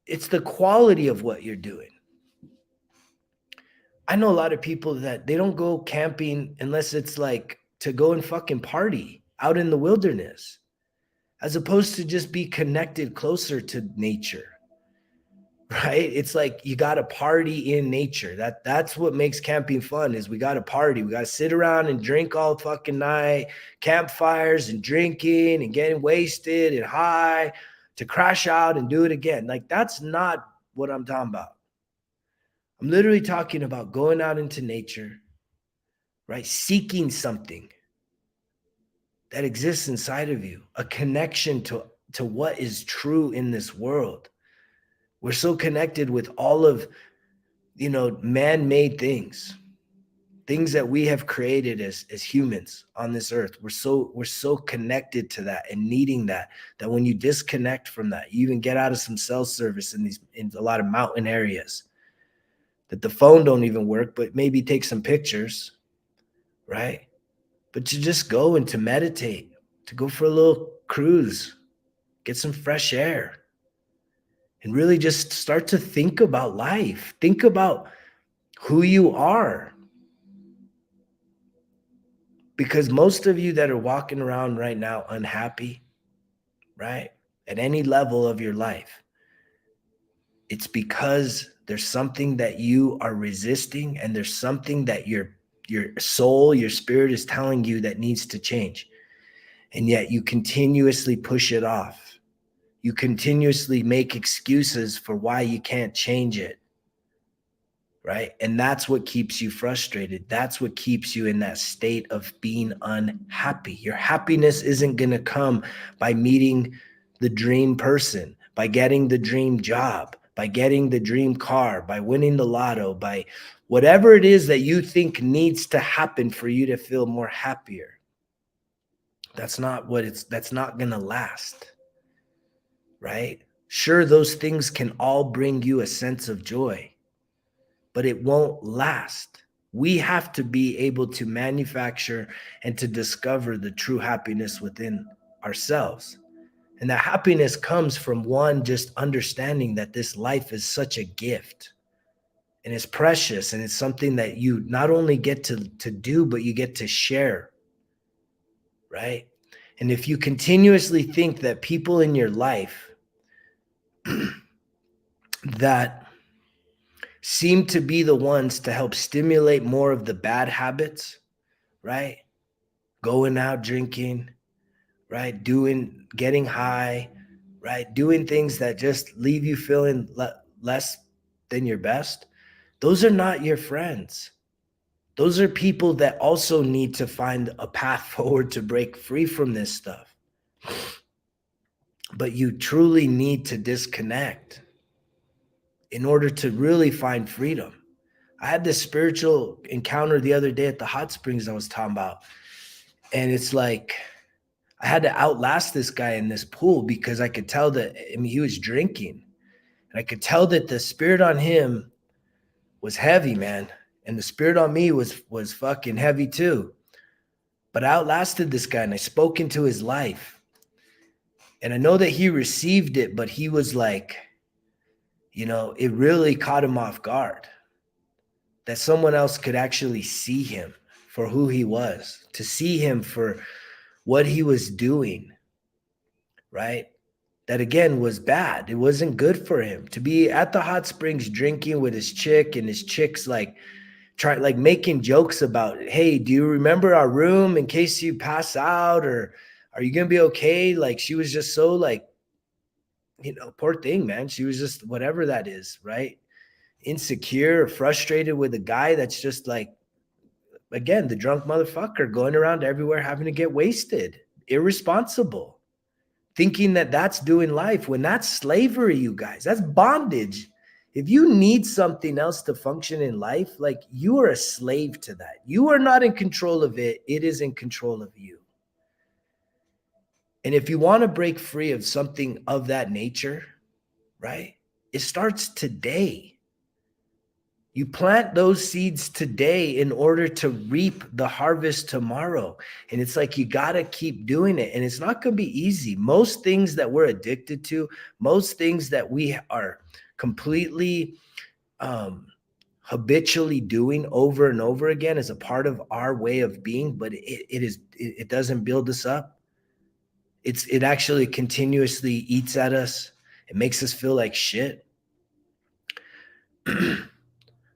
it's the quality of what you're doing. I know a lot of people that they don't go camping unless it's like to go and fucking party out in the wilderness, as opposed to just be connected closer to nature, right? It's like you got to party in nature. That's what makes camping fun is we got to party. We got to sit around and drink all fucking night, campfires and drinking and getting wasted and high to crash out and do it again. Like that's not what I'm talking about. I'm literally talking about going out into nature, right? Seeking something that exists inside of you, a connection to what is true in this world. We're so connected with all of, man-made things that we have created as humans on this earth. We're so connected to that and needing that when you disconnect from that, you even get out of some cell service in a lot of mountain areas, that the phone don't even work, but maybe take some pictures, right? But to just go and to meditate, to go for a little cruise, get some fresh air, and really just start to think about life. Think about who you are. Because most of you that are walking around right now unhappy, right, at any level of your life, it's because there's something that you are resisting and there's something that your soul, your spirit is telling you that needs to change. And yet you continuously push it off. You continuously make excuses for why you can't change it. right? And that's what keeps you frustrated. That's what keeps you in that state of being unhappy. Your happiness isn't going to come by meeting the dream person, by getting the dream job, by getting the dream car, by winning the lotto, by whatever it is that you think needs to happen for you to feel more happier. That's not going to last, right? Sure, those things can all bring you a sense of joy, but it won't last. We have to be able to manufacture and to discover the true happiness within ourselves. And that happiness comes from one, just understanding that this life is such a gift and it's precious, and it's something that you not only get to do, but you get to share, right? And if you continuously think that people in your life that seem to be the ones to help stimulate more of the bad habits, right? Going out drinking, right? Getting high, right? Doing things that just leave you feeling less than your best. Those are not your friends. Those are people that also need to find a path forward to break free from this stuff. But you truly need to disconnect in order to really find freedom. I had this spiritual encounter the other day at the hot springs I was talking about. And it's like, I had to outlast this guy in this pool because I could tell that, I mean, he was drinking. And I could tell that the spirit on him was heavy, man. And the spirit on me was fucking heavy too. But I outlasted this guy and I spoke into his life. And I know that he received it, but he was like, it really caught him off guard that someone else could actually see him for who he was, to see him for what he was doing, right? That again was bad. It wasn't good for him to be at the hot springs drinking with his chick, and his chick's like making jokes about, hey, do you remember our room in case you pass out, or are you gonna be okay? Like, she was just so like, poor thing, man. She was just whatever that is, right? Insecure, frustrated with a guy that's just like, again, the drunk motherfucker going around everywhere having to get wasted, irresponsible, thinking that that's doing life, when that's slavery, you guys. That's bondage. If you need something else to function in life, like, you are a slave to that. You are not in control of it. It is in control of you. And if you want to break free of something of that nature, right, it starts today. You plant those seeds today in order to reap the harvest tomorrow. And it's like, you got to keep doing it. And it's not going to be easy. Most things that we're addicted to, most things that we are completely habitually doing over and over again is a part of our way of being, but it doesn't build us up. It actually continuously eats at us. It makes us feel like shit.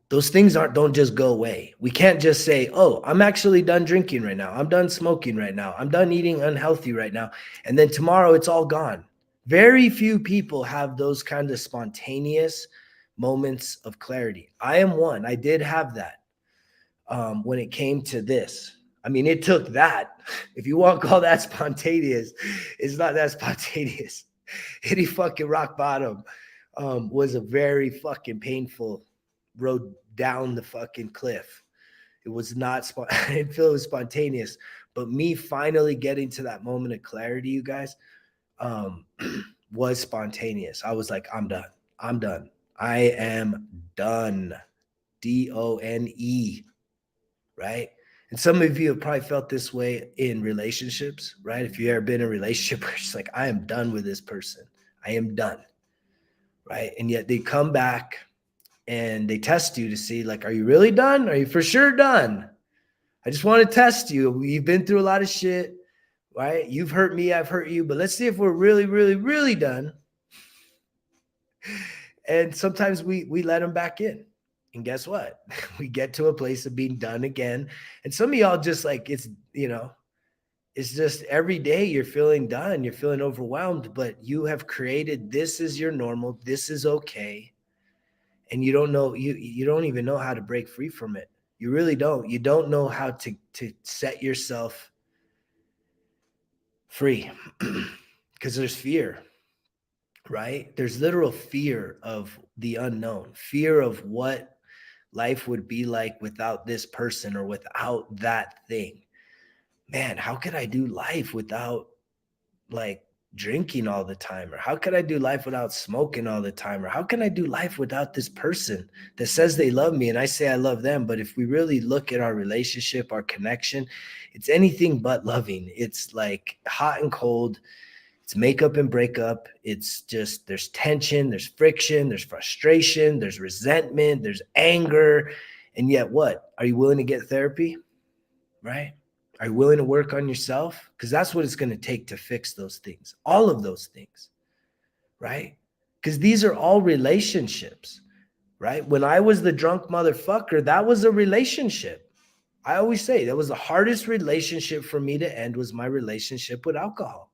Those things don't just go away. We can't just say, oh, I'm actually done drinking right now. I'm done smoking right now. I'm done eating unhealthy right now. And then tomorrow it's all gone. Very few people have those kind of spontaneous moments of clarity. I am one. I did have that when it came to this. I mean, it took that. If you want to call that spontaneous, it's not that spontaneous. Hitting fucking rock bottom was a very fucking painful road down the fucking cliff. It was not, I didn't feel it was spontaneous, but me finally getting to that moment of clarity, you guys, was spontaneous. I was like, I'm done. I'm done. I am done. D-O-N-E, right? And some of you have probably felt this way in relationships, right? If you've ever been in a relationship where it's like, I am done with this person. I am done, right? And yet they come back and they test you to see, like, are you really done? Are you for sure done? I just want to test you. We've been through a lot of shit, right? You've hurt me, I've hurt you, but let's see if we're really, really, really done. And sometimes we let them back in. And guess what? We get to a place of being done again. And some of y'all just like, it's just every day you're feeling done, you're feeling overwhelmed, but you have created, this is your normal, this is okay. and you don't know, you don't even know how to break free from it. You really don't. You don't know how to set yourself free because there's fear, right? There's literal fear of the unknown, fear of what life would be like without this person or without that thing. Man, how could I do life without like drinking all the time? Or how could I do life without smoking all the time? Or how can I do life without this person that says they love me and I say I love them? But if we really look at our relationship, our connection, it's anything but loving. It's like hot and cold. It's makeup and breakup. It's just, there's tension, there's friction, there's frustration, there's resentment, there's anger. And yet what? Are you willing to get therapy? Right? Are you willing to work on yourself? Because that's what it's going to take to fix those things, all of those things, right? Because these are all relationships, right? When I was the drunk motherfucker, that was a relationship. I always say that was the hardest relationship for me to end, was my relationship with alcohol.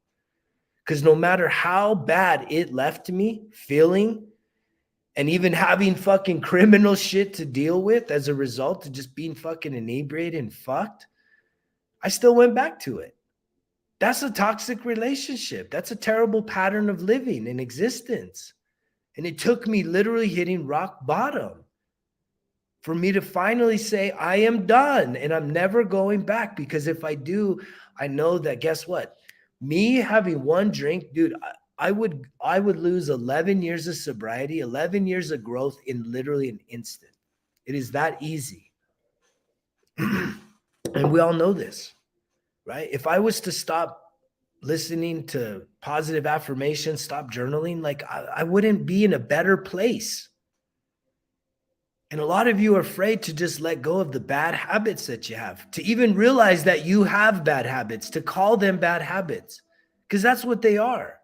Because no matter how bad it left me feeling, and even having fucking criminal shit to deal with as a result of just being fucking inebriated and fucked, I still went back to it. That's a toxic relationship. That's a terrible pattern of living and existence. And it took me literally hitting rock bottom for me to finally say, I am done and I'm never going back. Because if I do, I know that, guess what? Me having one drink, dude, I would lose 11 years of sobriety, 11 years of growth in literally an instant. It is that easy. And we all know this, right? If I was to stop listening to positive affirmations, stop journaling, like I wouldn't be in a better place. And a lot of you are afraid to just let go of the bad habits that you have, to even realize that you have bad habits, to call them bad habits, because that's what they are.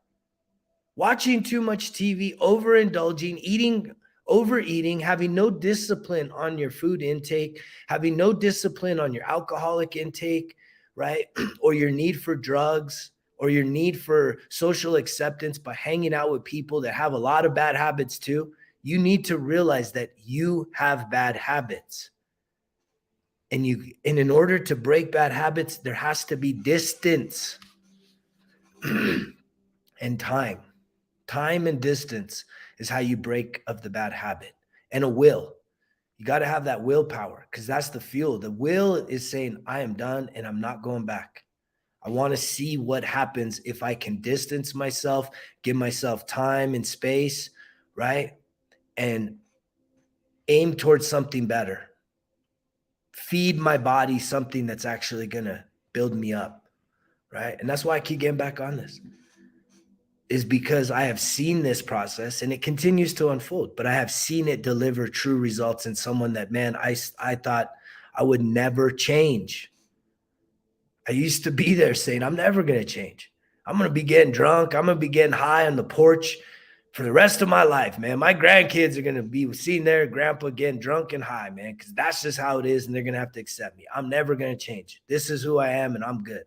Watching too much TV, overindulging, overeating, having no discipline on your food intake, having no discipline on your alcoholic intake, right? Or your need for drugs, or your need for social acceptance by hanging out with people that have a lot of bad habits too. You need to realize that you have bad habits. And in order to break bad habits, there has to be distance and time. Time and distance is how you break of the bad habit. And a will. You got to have that willpower, because that's the fuel. The will is saying, I am done and I'm not going back. I want to see what happens if I can distance myself, give myself time and space, right? And aim towards something better. Feed my body something that's actually going to build me up, right? And that's why I keep getting back on this, is because I have seen this process and it continues to unfold, but I have seen it deliver true results in someone that, man, I thought I would never change. I used to be there saying, I'm never going to change. I'm going to be getting drunk. I'm going to be getting high on the porch for the rest of my life, man. My grandkids are going to be seeing their grandpa getting drunk and high, man, because that's just how it is, and they're going to have to accept me. I'm never going to change. This is who I am, and I'm good.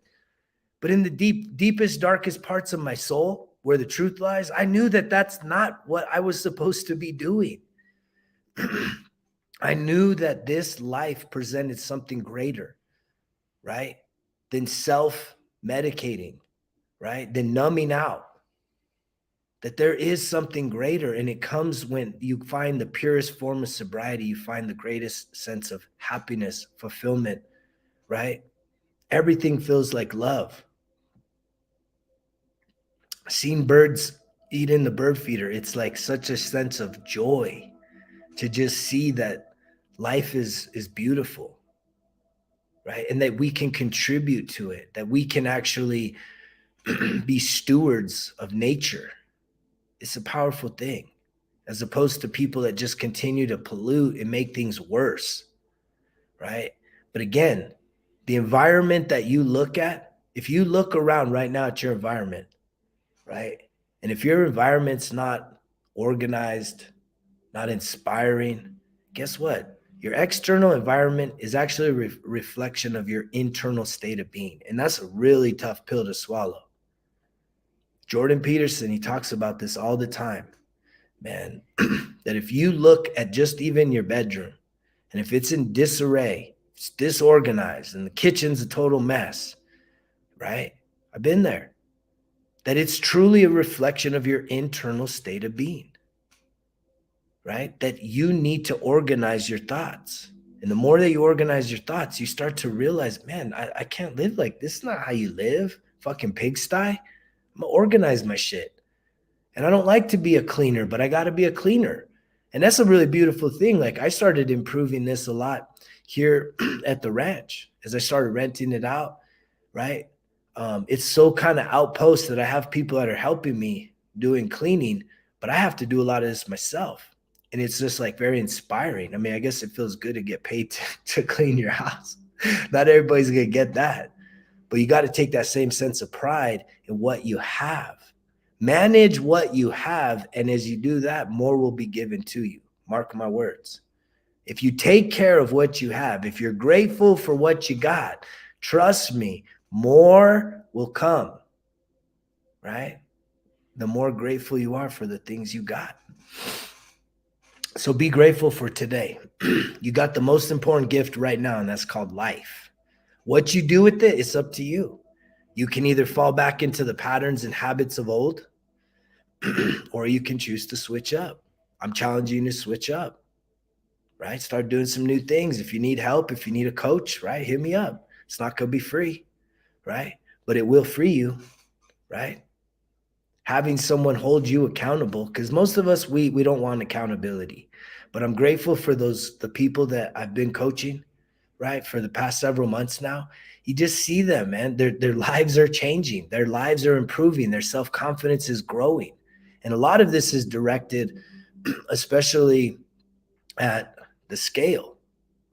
But in the deepest, darkest parts of my soul, where the truth lies, I knew that that's not what I was supposed to be doing. I knew that this life presented something greater, right, than self-medicating, right, than numbing out. That there is something greater, and it comes when you find the purest form of sobriety. You find the greatest sense of happiness, fulfillment, right? Everything feels like love. Seeing birds eat in the bird feeder, it's like such a sense of joy to just see that life is beautiful, right? And that we can contribute to it, that we can actually be stewards of nature. It's a powerful thing, as opposed to people that just continue to pollute and make things worse, right? But again, the environment that you look at, if you look around right now at your environment, right? And if your environment's not organized, not inspiring, guess what? Your external environment is actually a reflection of your internal state of being. And that's a really tough pill to swallow. Jordan Peterson, he talks about this all the time. Man, that if you look at just even your bedroom, and if it's in disarray, it's disorganized, and the kitchen's a total mess, right? I've been there. That it's truly a reflection of your internal state of being, right? That you need to organize your thoughts. And the more that you organize your thoughts, you start to realize, man, I can't live like this. This is not how you live. Fucking pigsty. I'm gonna organize my shit. And I don't like to be a cleaner, but I got to be a cleaner. And that's a really beautiful thing. Like I started improving this a lot here at the ranch as I started renting it out, right? It's so kind of outpost that I have people that are helping me doing cleaning, but I have to do a lot of this myself. And it's just like very inspiring. I mean, I guess it feels good to get paid to clean your house. Not everybody's going to get that, but you got to take that same sense of pride in what you have. Manage what you have. And as you do that, more will be given to you. Mark my words. If you take care of what you have, if you're grateful for what you got, trust me, more will come, right? The more grateful you are for the things you got. So be grateful for today. You got the most important gift right now, and that's called life. What you do with it, it's up to you. You can either fall back into the patterns and habits of old, or you can choose to switch up. I'm challenging you to switch up, right? Start doing some new things. If you need help, if you need a coach, right, hit me up. It's not going to be free, right? But it will free you, right? Having someone hold you accountable, because most of us, we don't want accountability. But I'm grateful for the people that I've been coaching, right, for the past several months now. You just see them, man. Their lives are changing. Their lives are improving. Their self-confidence is growing. And a lot of this is directed, especially at the scale,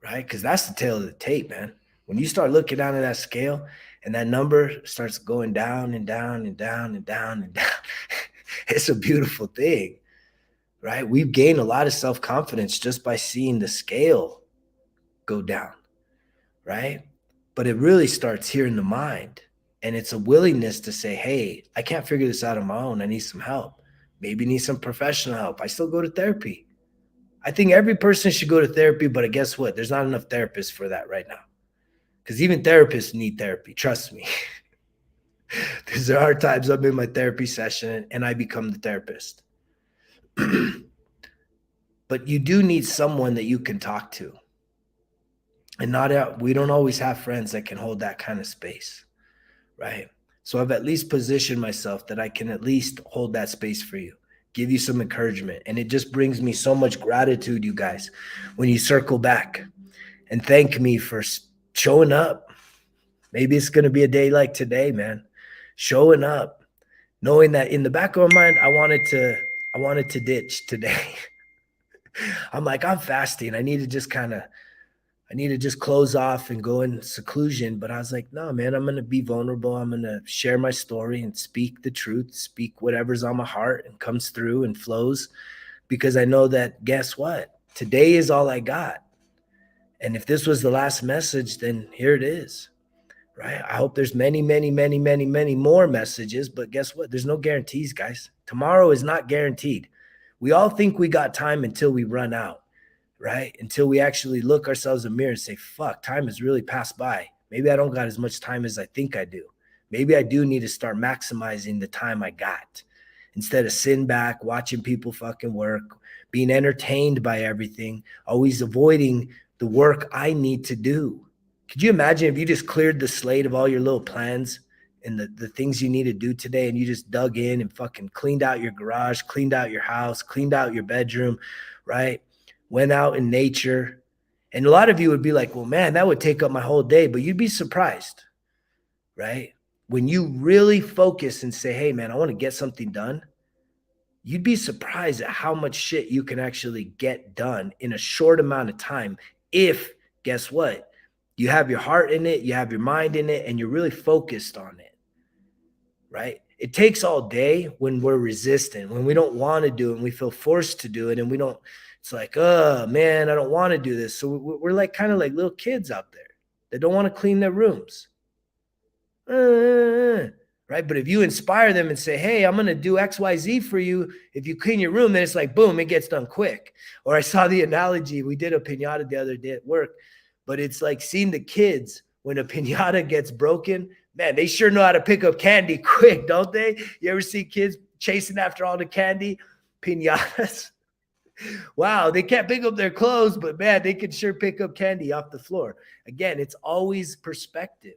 right? Because that's the tail of the tape, man. When you start looking down at that scale and that number starts going down and down and down and down and down, it's a beautiful thing, right? We've gained a lot of self-confidence just by seeing the scale go down, right? But it really starts here in the mind. And it's a willingness to say, hey, I can't figure this out on my own. I need some help. Maybe need some professional help. I still go to therapy. I think every person should go to therapy, but guess what? There's not enough therapists for that right now. Because even therapists need therapy. Trust me. Because there are times I'm in my therapy session and I become the therapist. But you do need someone that you can talk to. And we don't always have friends that can hold that kind of space, right? So I've at least positioned myself that I can at least hold that space for you, give you some encouragement. And it just brings me so much gratitude, you guys, when you circle back and thank me for showing up. Maybe it's going to be a day like today, man. Showing up, knowing that in the back of my mind, I wanted to ditch today. I'm like, I'm fasting. I need to just close off and go in seclusion. But I was like, no, man, I'm going to be vulnerable. I'm going to share my story and speak the truth, speak whatever's on my heart and comes through and flows, because I know that, guess what? Today is all I got. And if this was the last message, then here it is, right? I hope there's many, many, many, many, many more messages, but guess what? There's no guarantees, guys. Tomorrow is not guaranteed. We all think we got time until we run out, right? Until we actually look ourselves in the mirror and say, fuck, time has really passed by. Maybe I don't got as much time as I think I do. Maybe I do need to start maximizing the time I got instead of sitting back, watching people fucking work, being entertained by everything, always avoiding the work I need to do. Could you imagine if you just cleared the slate of all your little plans and the things you need to do today, and you just dug in and fucking cleaned out your garage, cleaned out your house, cleaned out your bedroom, right? Went out in nature. And a lot of you would be like, well, man, that would take up my whole day, but you'd be surprised, right? When you really focus and say, hey, man, I want to get something done, you'd be surprised at how much shit you can actually get done in a short amount of time if, guess what? You have your heart in it, you have your mind in it, and you're really focused on it, right? It takes all day when we're resistant, when we don't want to do it and we feel forced to do it, and we don't, it's like, oh man, I don't want to do this. So we're like kind of like little kids out there that don't want to clean their rooms, right? But if you inspire them and say, hey, I'm going to do XYZ for you. If you clean your room, then it's like, boom, it gets done quick. Or I saw the analogy. We did a piñata the other day at work, but it's like seeing the kids when a piñata gets broken. Man, they sure know how to pick up candy quick, don't they? You ever see kids chasing after all the candy? Piñatas. Wow, they can't pick up their clothes, but man, they can sure pick up candy off the floor. Again, it's always perspective.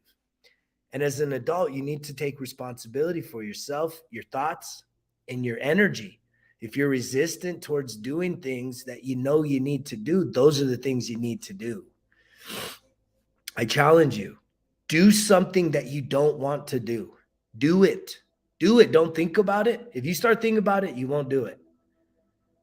And as an adult, you need to take responsibility for yourself, your thoughts, and your energy. If you're resistant towards doing things that you know you need to do, those are the things you need to do. I challenge you, do something that you don't want to do. Do it. Do it. Don't think about it. If you start thinking about it, you won't do it,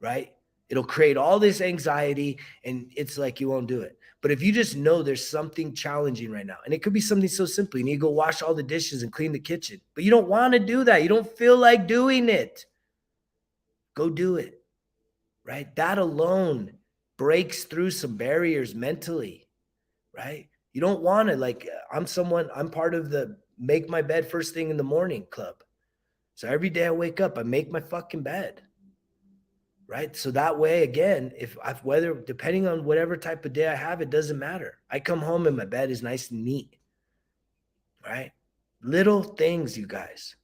right? It'll create all this anxiety and it's like you won't do it. But if you just know there's something challenging right now, and it could be something so simple, you need to go wash all the dishes and clean the kitchen, but you don't want to do that. You don't feel like doing it. Go do it, right? That alone breaks through some barriers mentally, right? You don't want to, like, I'm part of the make my bed first thing in the morning club. So every day I wake up, I make my fucking bed. Right. So that way, again, depending on whatever type of day I have, it doesn't matter. I come home and my bed is nice and neat. Right. Little things, you guys.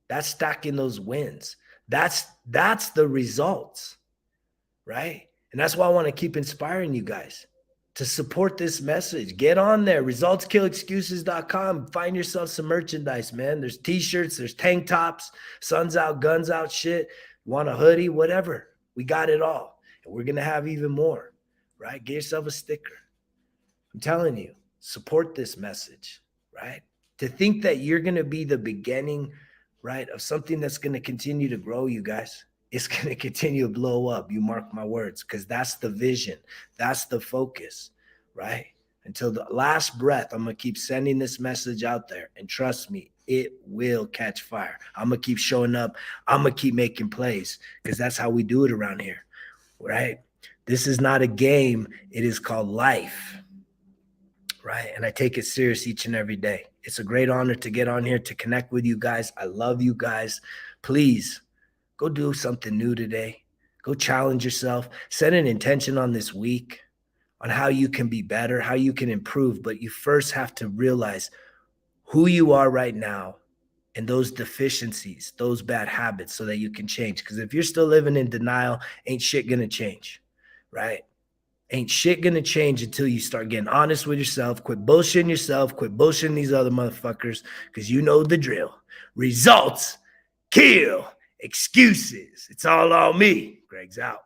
That's stacking those wins. That's the results. Right. And that's why I want to keep inspiring you guys to support this message. Get on there, resultskillexcuses.com. Find yourself some merchandise, man. There's t-shirts, there's tank tops, suns out, guns out shit. Want a hoodie, whatever. We got it all. And we're going to have even more, right? Get yourself a sticker. I'm telling you, support this message, right? To think that you're going to be the beginning, right, of something that's going to continue to grow, you guys. It's going to continue to blow up. You mark my words, because that's the vision. That's the focus, right? Until the last breath, I'm going to keep sending this message out there. And trust me, it will catch fire. I'm going to keep showing up. I'm going to keep making plays, because that's how we do it around here, right? This is not a game. It is called life, right? And I take it serious each and every day. It's a great honor to get on here, to connect with you guys. I love you guys. Please go do something new today. Go challenge yourself. Set an intention on this week on how you can be better, how you can improve. But you first have to realize who you are right now and those deficiencies, those bad habits, so that you can change. Because if you're still living in denial, ain't shit gonna change, right? Ain't shit gonna change until you start getting honest with yourself, quit bullshitting yourself, quit bullshitting these other motherfuckers, because you know the drill. Results kill excuses. It's all on me. Greg's out.